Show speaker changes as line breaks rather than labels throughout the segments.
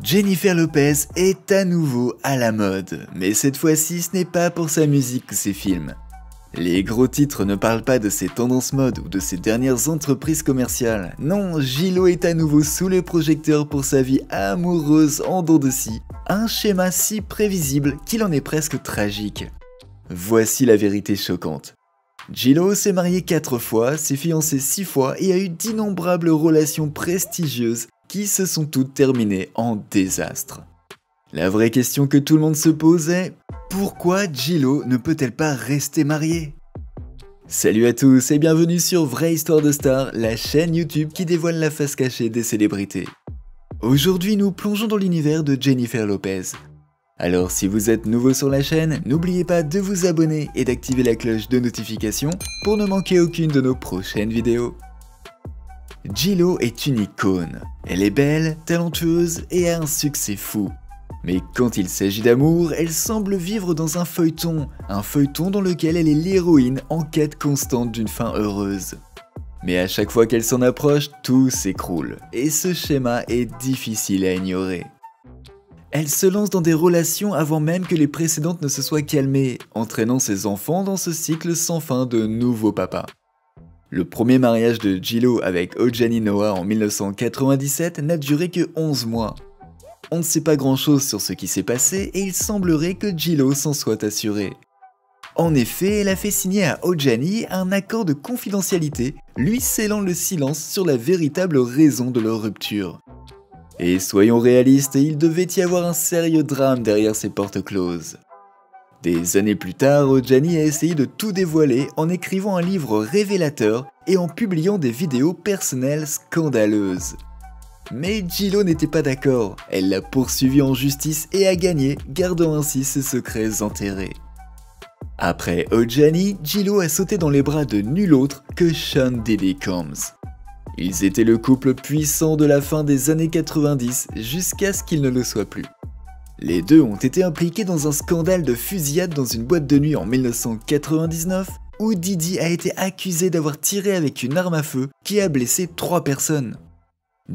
Jennifer Lopez est à nouveau à la mode, mais cette fois-ci ce n'est pas pour sa musique ou ses films. Les gros titres ne parlent pas de ses tendances mode ou de ses dernières entreprises commerciales. Non, J-Lo est à nouveau sous les projecteurs pour sa vie amoureuse en dents de scie, un schéma si prévisible qu'il en est presque tragique. Voici la vérité choquante. J-Lo s'est mariée 4 fois, s'est fiancée 6 fois et a eu d'innombrables relations prestigieuses qui se sont toutes terminées en désastre. La vraie question que tout le monde se pose est: pourquoi J-Lo ne peut-elle pas rester mariée? Salut à tous et bienvenue sur Vraie Histoire de Star, la chaîne YouTube qui dévoile la face cachée des célébrités. Aujourd'hui, nous plongeons dans l'univers de Jennifer Lopez. Alors si vous êtes nouveau sur la chaîne, n'oubliez pas de vous abonner et d'activer la cloche de notification pour ne manquer aucune de nos prochaines vidéos. J-Lo est une icône. Elle est belle, talentueuse et a un succès fou. Mais quand il s'agit d'amour, elle semble vivre dans un feuilleton dans lequel elle est l'héroïne en quête constante d'une fin heureuse. Mais à chaque fois qu'elle s'en approche, tout s'écroule, et ce schéma est difficile à ignorer. Elle se lance dans des relations avant même que les précédentes ne se soient calmées, entraînant ses enfants dans ce cycle sans fin de nouveaux papas. Le premier mariage de J-Lo avec Aujani Noah en 1997 n'a duré que 11 mois. On ne sait pas grand chose sur ce qui s'est passé et il semblerait que J-Lo s'en soit assurée. En effet, elle a fait signer à Aujani un accord de confidentialité, lui scellant le silence sur la véritable raison de leur rupture. Et soyons réalistes, il devait y avoir un sérieux drame derrière ces portes closes. Des années plus tard, Aujani a essayé de tout dévoiler en écrivant un livre révélateur et en publiant des vidéos personnelles scandaleuses. Mais J-Lo n'était pas d'accord, elle l'a poursuivi en justice et a gagné, gardant ainsi ses secrets enterrés. Après Aujani, J-Lo a sauté dans les bras de nul autre que Sean Diddy Combs. Ils étaient le couple puissant de la fin des années 90 jusqu'à ce qu'ils ne le soient plus. Les deux ont été impliqués dans un scandale de fusillade dans une boîte de nuit en 1999 où Diddy a été accusé d'avoir tiré avec une arme à feu qui a blessé 3 personnes.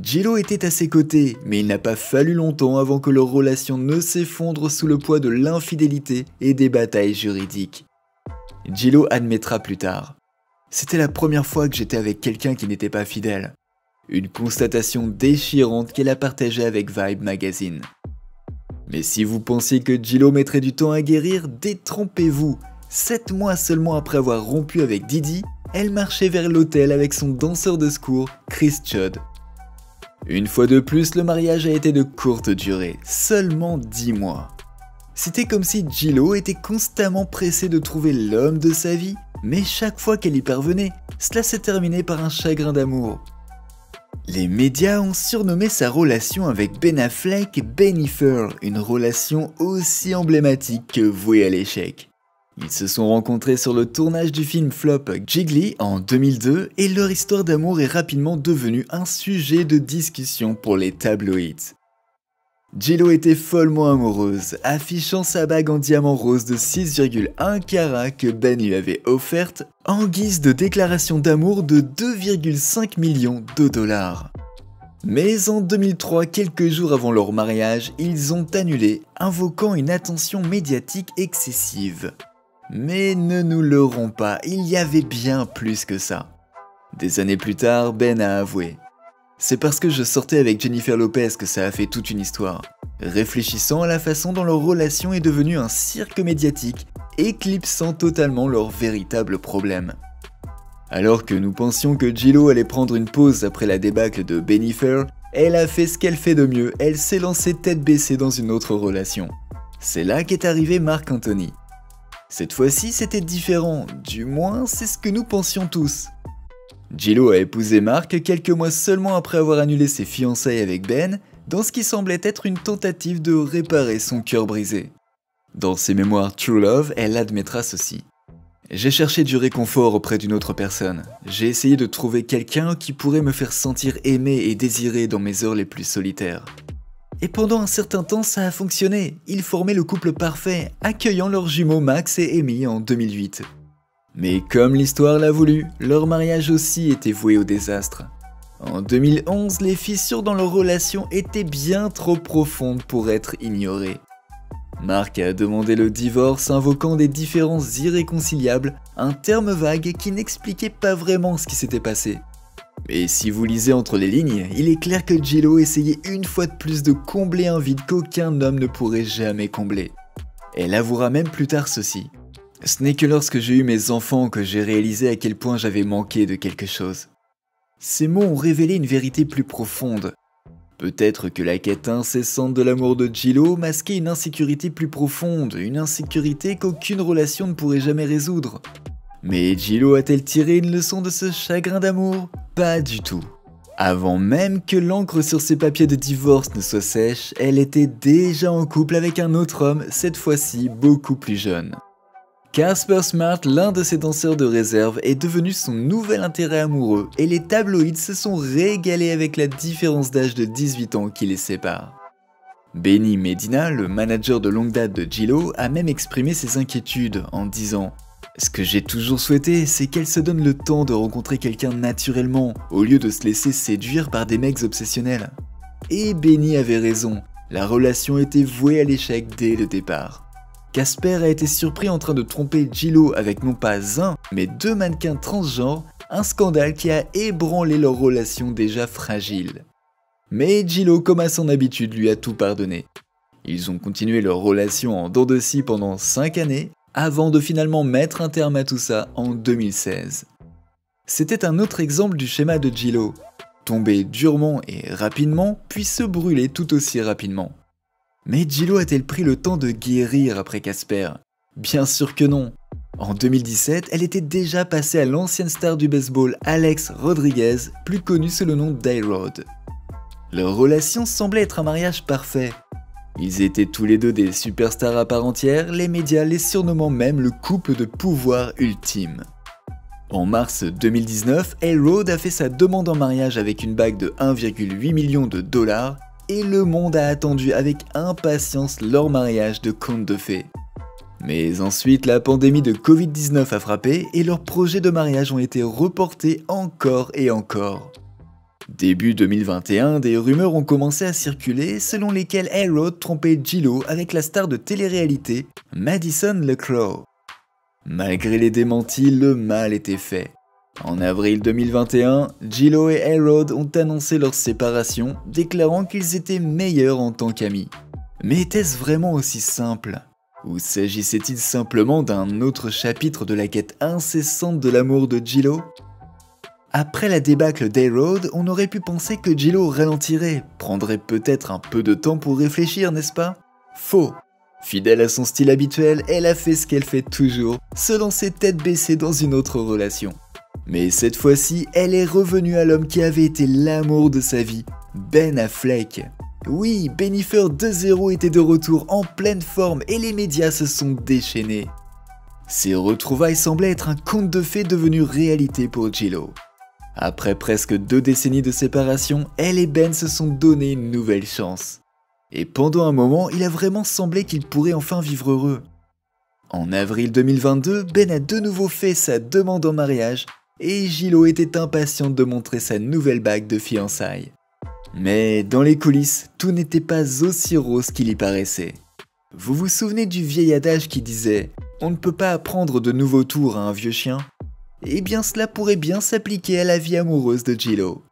J-Lo était à ses côtés, mais il n'a pas fallu longtemps avant que leur relation ne s'effondre sous le poids de l'infidélité et des batailles juridiques. J-Lo admettra plus tard: c'était la première fois que j'étais avec quelqu'un qui n'était pas fidèle. Une constatation déchirante qu'elle a partagée avec Vibe Magazine. Mais si vous pensiez que J-Lo mettrait du temps à guérir, détrompez-vous. 7 mois seulement après avoir rompu avec Diddy, elle marchait vers l'hôtel avec son danseur de secours, Chris Judd. Une fois de plus, le mariage a été de courte durée, seulement 10 mois. C'était comme si J-Lo était constamment pressée de trouver l'homme de sa vie, mais chaque fois qu'elle y parvenait, cela s'est terminé par un chagrin d'amour. Les médias ont surnommé sa relation avec Ben Affleck Bennifer, une relation aussi emblématique que vouée à l'échec. Ils se sont rencontrés sur le tournage du film flop Jiggly en 2002 et leur histoire d'amour est rapidement devenue un sujet de discussion pour les tabloïds. J-Lo était follement amoureuse, affichant sa bague en diamant rose de 6,1 carats que Ben lui avait offerte en guise de déclaration d'amour de 2,5 millions de dollars. Mais en 2003, quelques jours avant leur mariage, ils ont annulé, invoquant une attention médiatique excessive. Mais ne nous leurrons pas, il y avait bien plus que ça. Des années plus tard, Ben a avoué: c'est parce que je sortais avec Jennifer Lopez que ça a fait toute une histoire, réfléchissant à la façon dont leur relation est devenue un cirque médiatique, éclipsant totalement leurs véritables problèmes. Alors que nous pensions que J-Lo allait prendre une pause après la débâcle de Bennifer, elle a fait ce qu'elle fait de mieux, elle s'est lancée tête baissée dans une autre relation. C'est là qu'est arrivé Marc Anthony. Cette fois-ci, c'était différent, du moins c'est ce que nous pensions tous. J-Lo a épousé Marc quelques mois seulement après avoir annulé ses fiançailles avec Ben, dans ce qui semblait être une tentative de réparer son cœur brisé. Dans ses mémoires True Love, elle admettra ceci: j'ai cherché du réconfort auprès d'une autre personne. J'ai essayé de trouver quelqu'un qui pourrait me faire sentir aimé et désiré dans mes heures les plus solitaires. Et pendant un certain temps, ça a fonctionné. Ils formaient le couple parfait, accueillant leurs jumeaux Max et Amy en 2008. Mais comme l'histoire l'a voulu, leur mariage aussi était voué au désastre. En 2011, les fissures dans leur relation étaient bien trop profondes pour être ignorées. Mark a demandé le divorce invoquant des différences irréconciliables, un terme vague qui n'expliquait pas vraiment ce qui s'était passé. Mais si vous lisez entre les lignes, il est clair que J-Lo essayait une fois de plus de combler un vide qu'aucun homme ne pourrait jamais combler. Elle avouera même plus tard ceci. Ce n'est que lorsque j'ai eu mes enfants que j'ai réalisé à quel point j'avais manqué de quelque chose. Ces mots ont révélé une vérité plus profonde. Peut-être que la quête incessante de l'amour de J-Lo masquait une insécurité plus profonde, une insécurité qu'aucune relation ne pourrait jamais résoudre. Mais J-Lo a-t-elle tiré une leçon de ce chagrin d'amour? Pas du tout. Avant même que l'encre sur ses papiers de divorce ne soit sèche, elle était déjà en couple avec un autre homme, cette fois-ci beaucoup plus jeune. Casper Smart, l'un de ses danseurs de réserve, est devenu son nouvel intérêt amoureux et les tabloïds se sont régalés avec la différence d'âge de 18 ans qui les sépare. Benny Medina, le manager de longue date de J-Lo, a même exprimé ses inquiétudes en disant « Ce que j'ai toujours souhaité, c'est qu'elle se donne le temps de rencontrer quelqu'un naturellement, au lieu de se laisser séduire par des mecs obsessionnels. » Et Benny avait raison, la relation était vouée à l'échec dès le départ. Casper a été surpris en train de tromper J-Lo avec non pas un, mais deux mannequins transgenres, un scandale qui a ébranlé leur relation déjà fragile. Mais J-Lo, comme à son habitude, lui a tout pardonné. Ils ont continué leur relation en dents de scie pendant 5 années, avant de finalement mettre un terme à tout ça en 2016. C'était un autre exemple du schéma de J-Lo, tomber durement et rapidement, puis se brûler tout aussi rapidement. Mais J-Lo a-t-elle pris le temps de guérir après Casper? Bien sûr que non. En 2017, elle était déjà passée à l'ancienne star du baseball Alex Rodriguez, plus connu sous le nom d'A-Rod. Leur relation semblait être un mariage parfait. Ils étaient tous les deux des superstars à part entière, les médias les surnommant même le couple de pouvoir ultime. En mars 2019, A-Rod a fait sa demande en mariage avec une bague de 1,8 million de dollars, et le monde a attendu avec impatience leur mariage de conte de fées. Mais ensuite, la pandémie de Covid-19 a frappé et leurs projets de mariage ont été reportés encore et encore. Début 2021, des rumeurs ont commencé à circuler selon lesquelles A-Rod trompait J-Lo avec la star de télé-réalité Madison LeCrow. Malgré les démentis, le mal était fait. En avril 2021, J-Lo et A-Rod ont annoncé leur séparation, déclarant qu'ils étaient meilleurs en tant qu'amis. Mais était-ce vraiment aussi simple? Ou s'agissait-il simplement d'un autre chapitre de la quête incessante de l'amour de J-Lo? Après la débâcle d'A-Rod, on aurait pu penser que J-Lo ralentirait, prendrait peut-être un peu de temps pour réfléchir, n'est-ce pas? Faux! Fidèle à son style habituel, elle a fait ce qu'elle fait toujours, se lancer tête baissée dans une autre relation. Mais cette fois-ci, elle est revenue à l'homme qui avait été l'amour de sa vie, Ben Affleck. Oui, Bennifer 2.0 était de retour en pleine forme et les médias se sont déchaînés. Ces retrouvailles semblaient être un conte de fées devenu réalité pour J-Lo. Après presque 2 décennies de séparation, elle et Ben se sont donné une nouvelle chance. Et pendant un moment, il a vraiment semblé qu'ils pourraient enfin vivre heureux. En avril 2022, Ben a de nouveau fait sa demande en mariage et J-Lo était impatiente de montrer sa nouvelle bague de fiançailles. Mais dans les coulisses, tout n'était pas aussi rose qu'il y paraissait. Vous vous souvenez du vieil adage qui disait « On ne peut pas apprendre de nouveaux tours à un vieux chien ?» Eh bien cela pourrait bien s'appliquer à la vie amoureuse de J-Lo.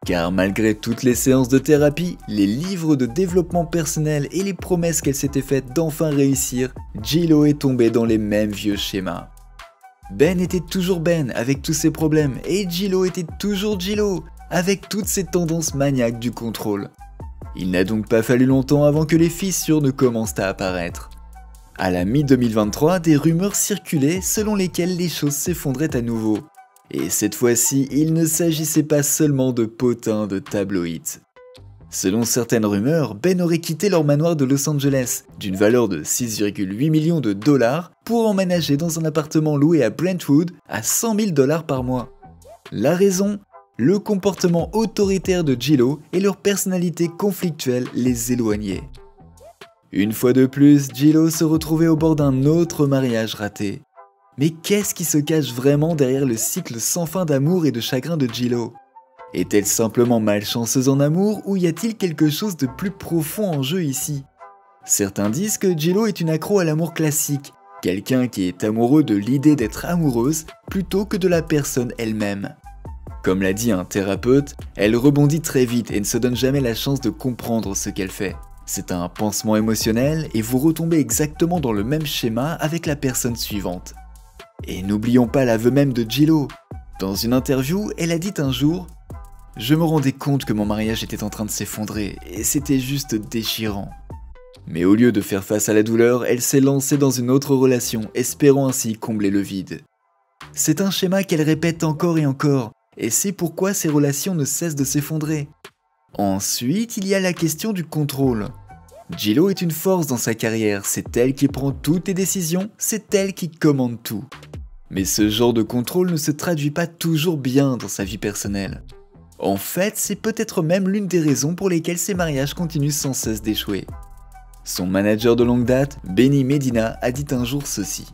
Car malgré toutes les séances de thérapie, les livres de développement personnel et les promesses qu'elle s'était faites d'enfin réussir, J-Lo est tombée dans les mêmes vieux schémas. Ben était toujours Ben avec tous ses problèmes et J-Lo était toujours J-Lo avec toutes ses tendances maniaques du contrôle. Il n'a donc pas fallu longtemps avant que les fissures ne commencent à apparaître. À la mi-2023, des rumeurs circulaient selon lesquelles les choses s'effondraient à nouveau. Et cette fois-ci, il ne s'agissait pas seulement de potins de tabloïds. Selon certaines rumeurs, Ben aurait quitté leur manoir de Los Angeles, d'une valeur de 6,8 millions de dollars, pour emménager dans un appartement loué à Brentwood à 100 000 dollars par mois. La raison? Le comportement autoritaire de J-Lo et leur personnalité conflictuelle les éloignaient. Une fois de plus, J-Lo se retrouvait au bord d'un autre mariage raté. Mais qu'est-ce qui se cache vraiment derrière le cycle sans fin d'amour et de chagrin de J-Lo? Est-elle simplement malchanceuse en amour ou y a-t-il quelque chose de plus profond en jeu ici? Certains disent que J-Lo est une accro à l'amour classique, quelqu'un qui est amoureux de l'idée d'être amoureuse plutôt que de la personne elle-même. Comme l'a dit un thérapeute, elle rebondit très vite et ne se donne jamais la chance de comprendre ce qu'elle fait. C'est un pansement émotionnel et vous retombez exactement dans le même schéma avec la personne suivante. Et n'oublions pas l'aveu même de J-Lo. Dans une interview, elle a dit un jour « Je me rendais compte que mon mariage était en train de s'effondrer et c'était juste déchirant. » Mais au lieu de faire face à la douleur, elle s'est lancée dans une autre relation, espérant ainsi combler le vide. C'est un schéma qu'elle répète encore et encore, et c'est pourquoi ces relations ne cessent de s'effondrer. Ensuite, il y a la question du contrôle. J-Lo est une force dans sa carrière, c'est elle qui prend toutes les décisions, c'est elle qui commande tout. Mais ce genre de contrôle ne se traduit pas toujours bien dans sa vie personnelle. En fait, c'est peut-être même l'une des raisons pour lesquelles ses mariages continuent sans cesse d'échouer. Son manager de longue date, Benny Medina, a dit un jour ceci.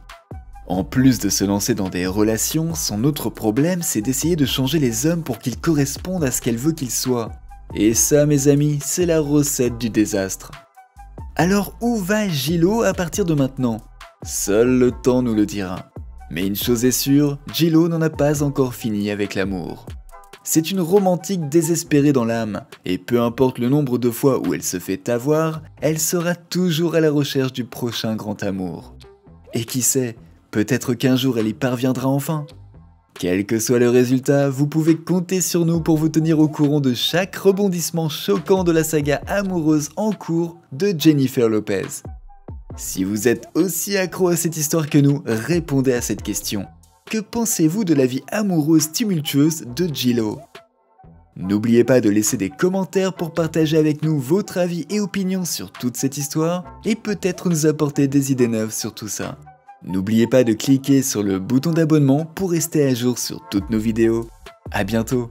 En plus de se lancer dans des relations, son autre problème c'est d'essayer de changer les hommes pour qu'ils correspondent à ce qu'elle veut qu'ils soient. Et ça mes amis, c'est la recette du désastre. Alors où va J-Lo à partir de maintenant? Seul le temps nous le dira. Mais une chose est sûre, J-Lo n'en a pas encore fini avec l'amour. C'est une romantique désespérée dans l'âme, et peu importe le nombre de fois où elle se fait avoir, elle sera toujours à la recherche du prochain grand amour. Et qui sait, peut-être qu'un jour elle y parviendra enfin. Quel que soit le résultat, vous pouvez compter sur nous pour vous tenir au courant de chaque rebondissement choquant de la saga amoureuse en cours de Jennifer Lopez. Si vous êtes aussi accro à cette histoire que nous, répondez à cette question. Que pensez-vous de la vie amoureuse tumultueuse de J-Lo? N'oubliez pas de laisser des commentaires pour partager avec nous votre avis et opinions sur toute cette histoire et peut-être nous apporter des idées neuves sur tout ça. N'oubliez pas de cliquer sur le bouton d'abonnement pour rester à jour sur toutes nos vidéos. À bientôt!